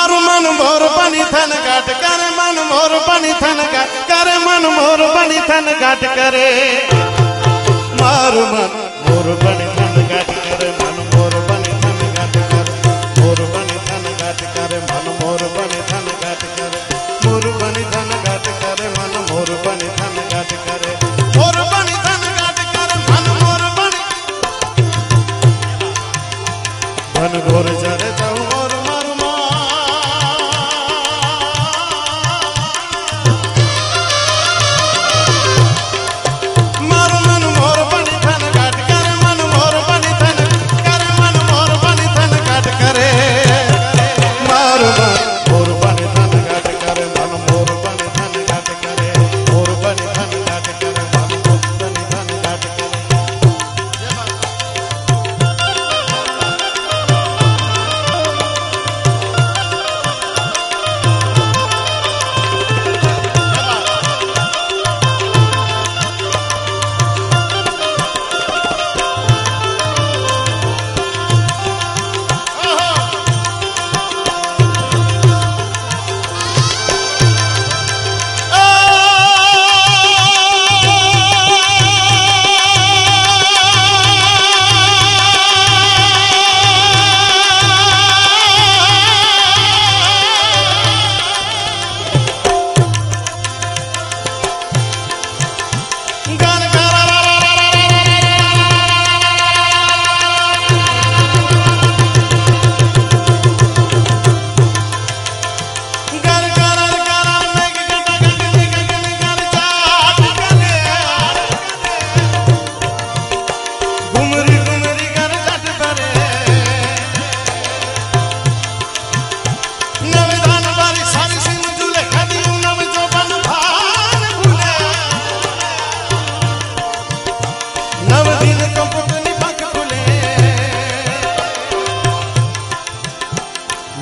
मारू मन मोर बनी थन घाट करे मन मोर बनी थन घाट करे मन मोर बनी थन घाट करे मारू मन मोर बनी थन घाट करे मन मोर बनी थन घाट करे मोर बनी थन घाट करे मन मोर बनी थन घाट करे मोर बनी थन घाट करे मन मोर बनी थन घाट करे मोर बनी थन घाट करे मन मोर बनी धन घोर जरे जाऊं मोर मारू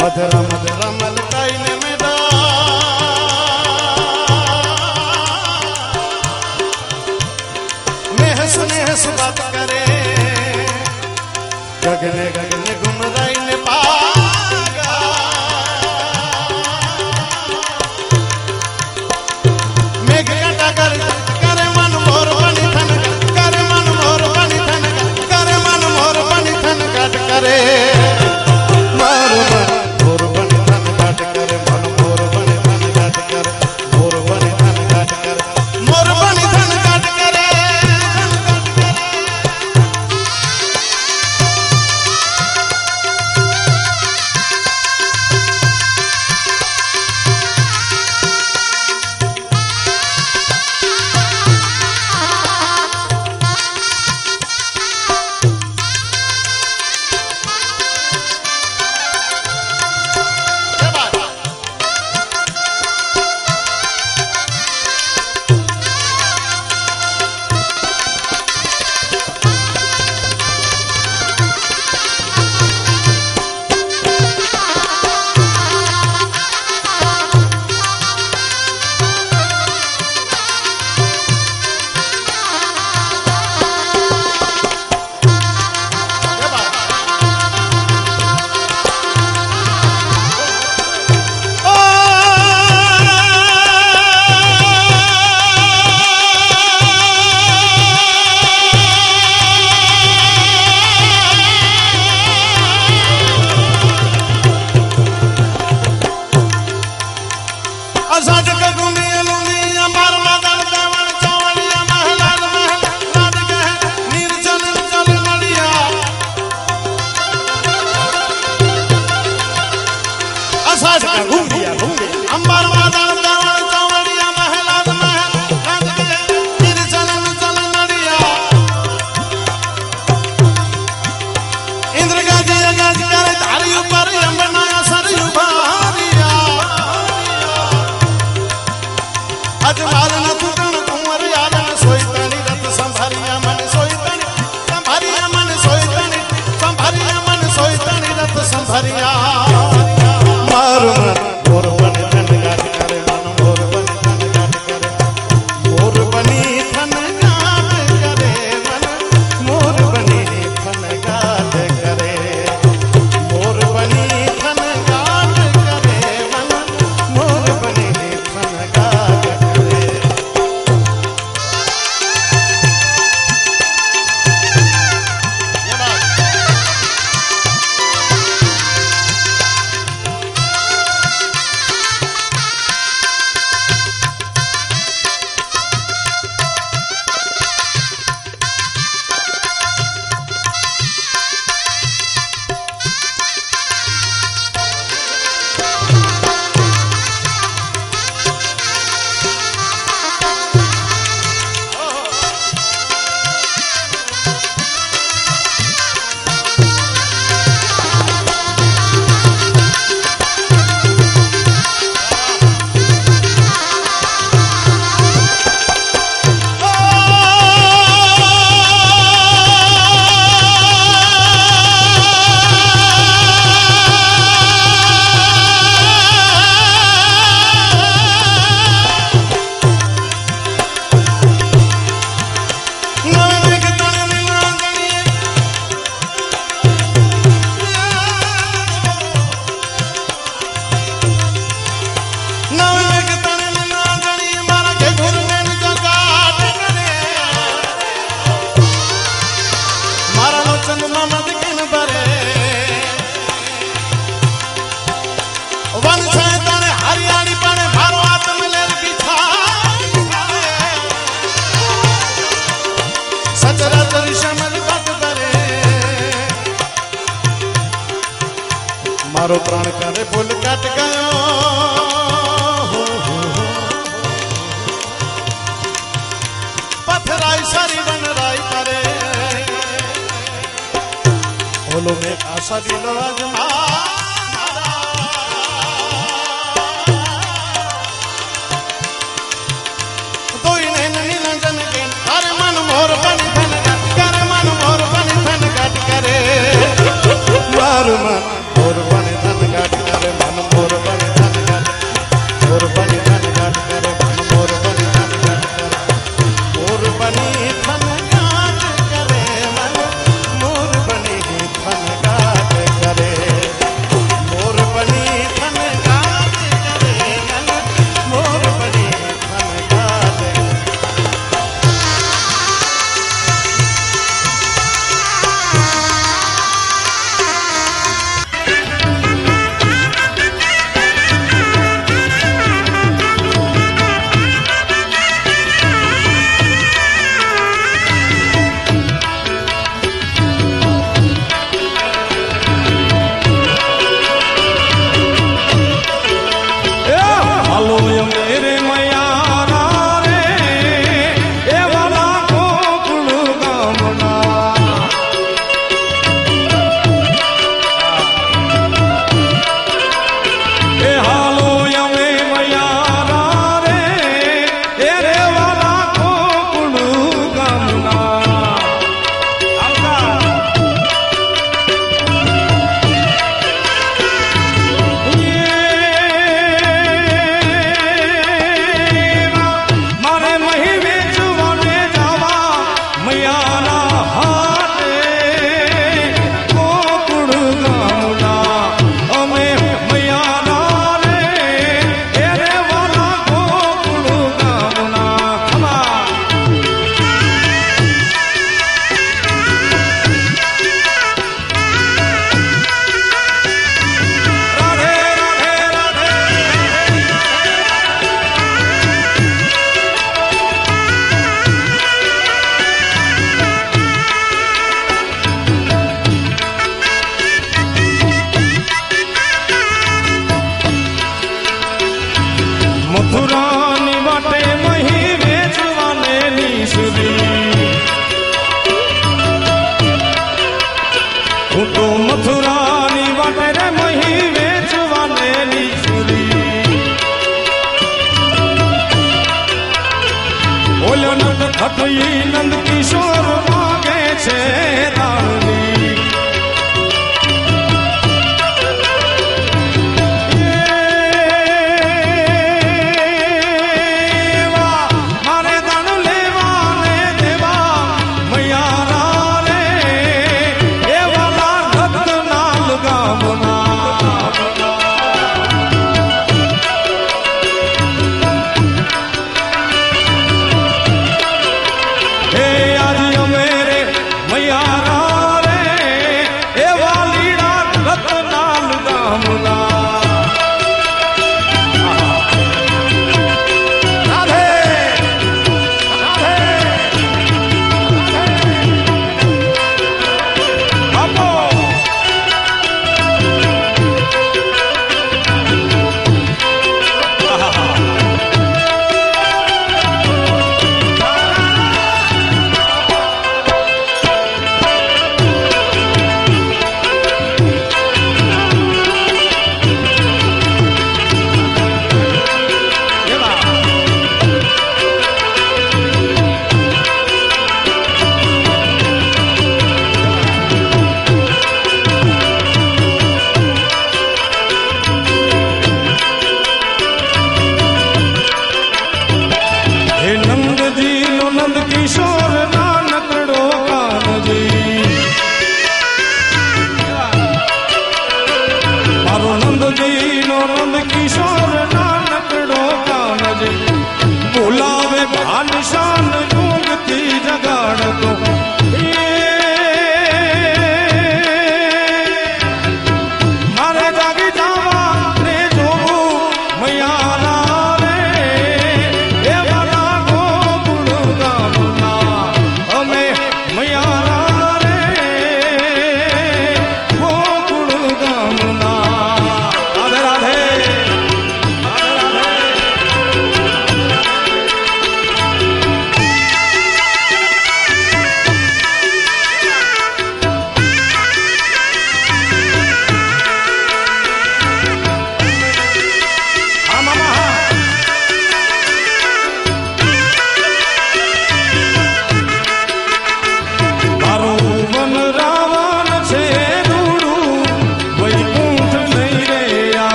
मधुरा मधुरा मलकाई ने मेरा मैं सुने हस बात करे गगने गगने घुमराई ने पागा मेघ घटा करे मन मोर बनी थन करे मन मोर बनी थन करे मन मोर बनी थन घाट करे समझ किन भरे वन से तारे हरियाणी पड़े मारो आत्म ले बिछा सचराचर समझ बट भरे मारो प्राण करे भूल कट गयो पथराई सारी बनराई करे बोलो में आशा दिलो अजमा तो इन्हें नीलंजन के करे मन मोर बनी धन करे मन मोर बनी धन घट करे मारू मन मोर बनी धन घट करे मन मोर बनी धन घट मोर बनी धन घट करे मन मोर बनी धन घट करे मोर बनी धन घट करे मन मोर बनी धन घट करे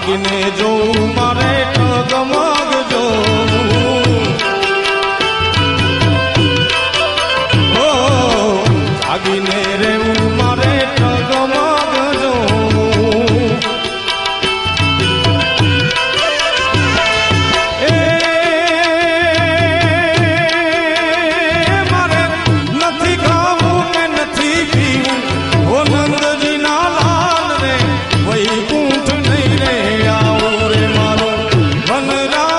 જાગીને જોઉં મારે ટગમગ જોઉં હો જાગીને રહેવું મારે ટગમગ જોઉં એ મારે નથી ખાવું કે નથી પીવું હો નંદજીના લાલ રે વૈકુંઠ નહીં રે આવું રે મારો વનરા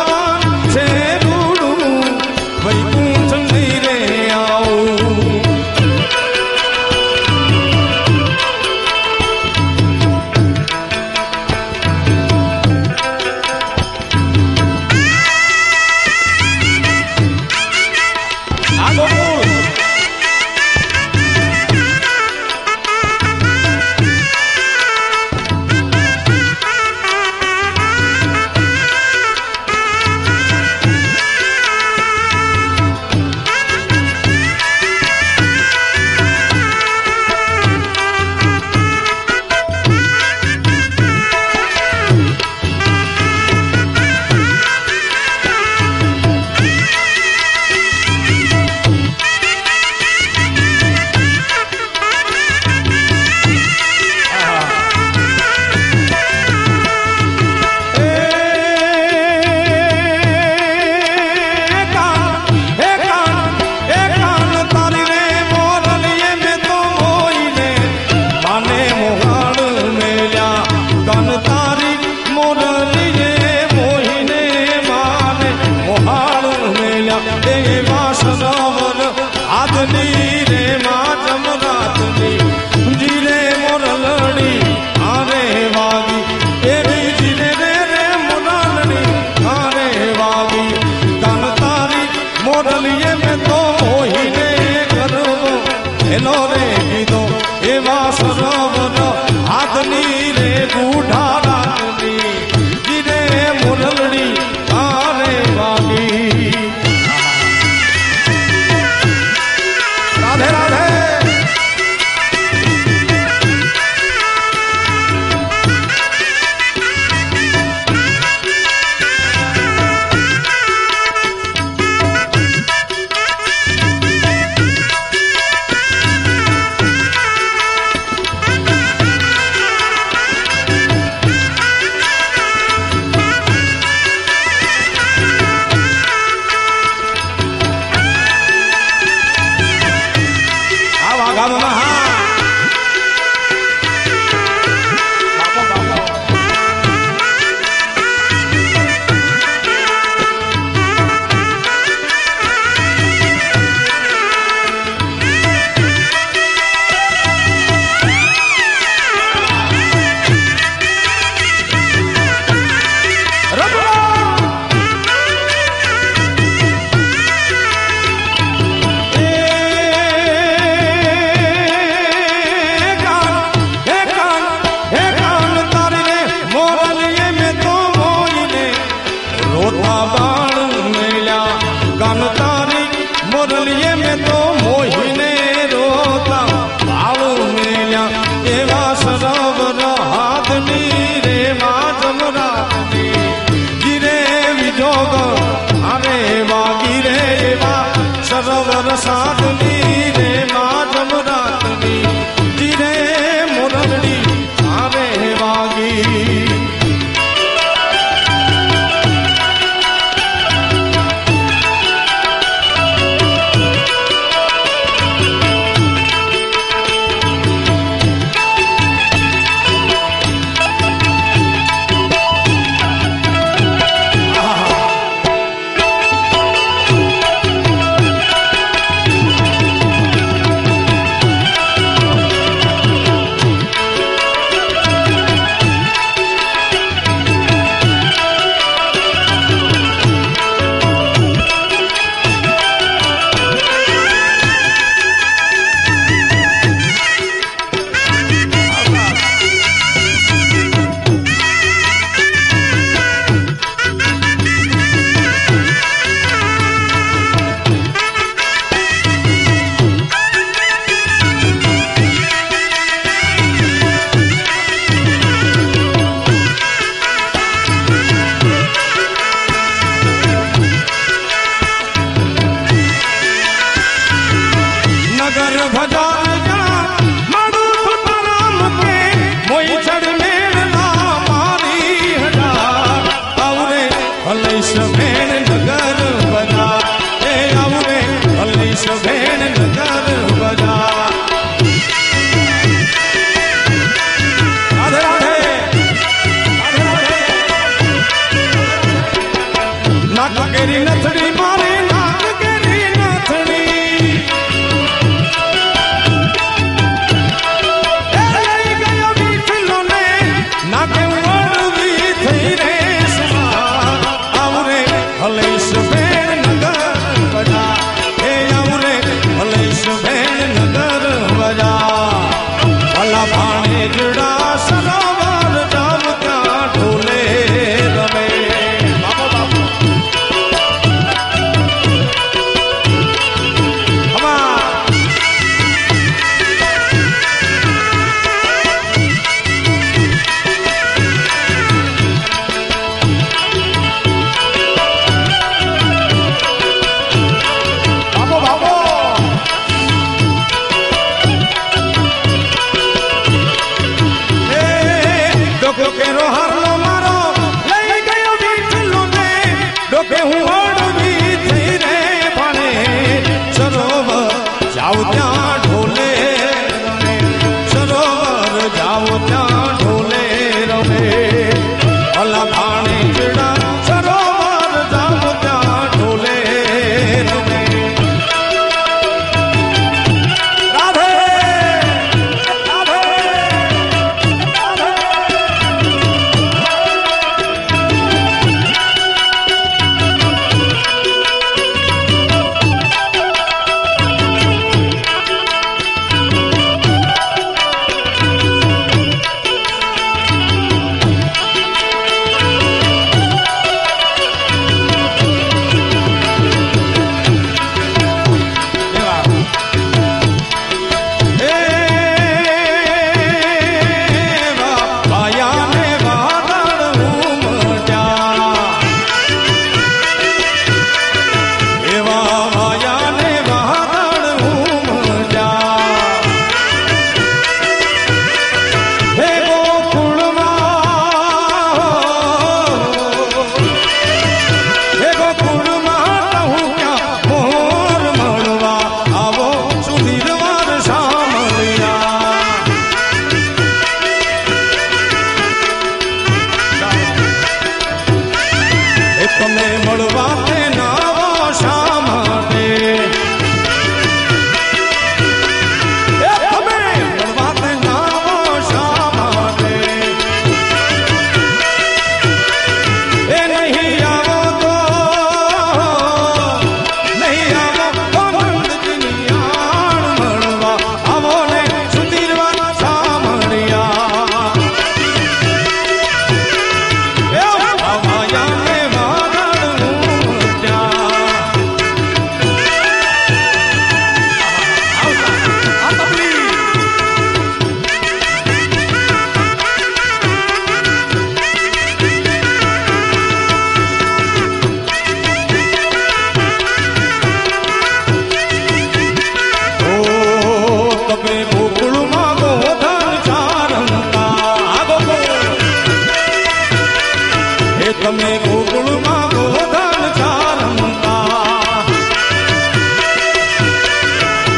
તમે ગોકુળમાં ગોધન ચારંતા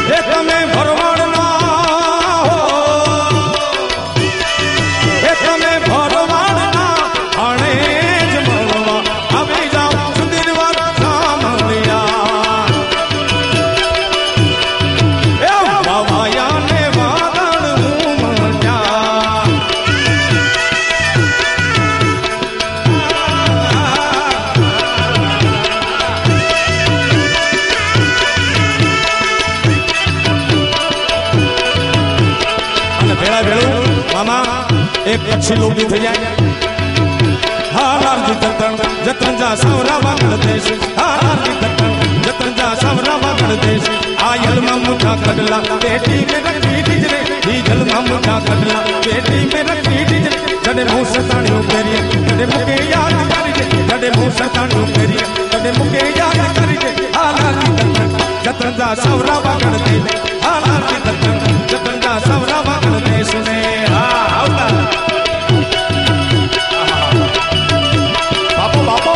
એ તમે ભરવાડના હો એ તમે ભરવાડના આણે જ મળવા આવી જાઓ સુધીર વાત સાંભળ્યા એ વાવાયાને વાદળ હું મળ્યા અને ભેળા ભેળું મામા એક પછી લોભી થઈ જાય હાલારજી તતણ જતન જા સાવરા વાગડ દેશ હાલારજી તતણ જતન જા સાવરા વાગડ દેશ આ યલમાં મુઠા કડલા બેટી મે રખી દીજરે ઈ જલમાં મુઠા કડલા બેટી મે રખી દીજરે જડે મું સતાણ્યો પેરી જડે મુકે યાદ કરી દે જડે મું સતાણ્યો પેરી જડે મુકે યાદ કરી દે હાલારજી તતણ જતન જા સાવરા વાગડ દેશ હાલારજી તતણ જતન જા સાવરા વાગડ દેશ ને હા આવતા બાપો બાપો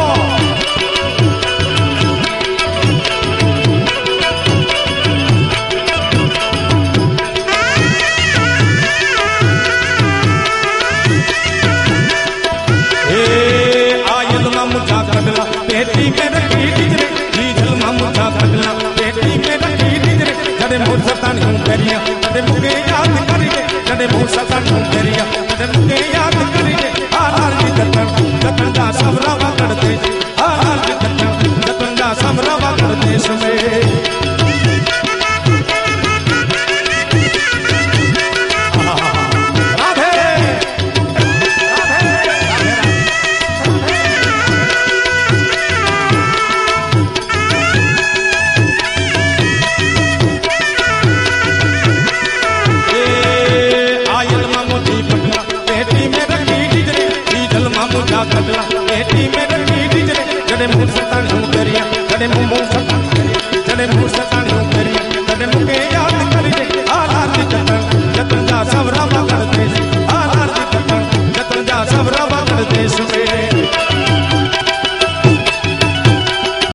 એ આયલમાં મુઠા કડલા પેટી મે રખી દીજરે જીજલમાં મુઠા કડલા પેટી મે રખી દીજરે જડે મોર સતાણી હું પેરિયા જડે મુકે યાદ કરી દે જડે મોર સતાણી હું પેરિયા જડે મુકે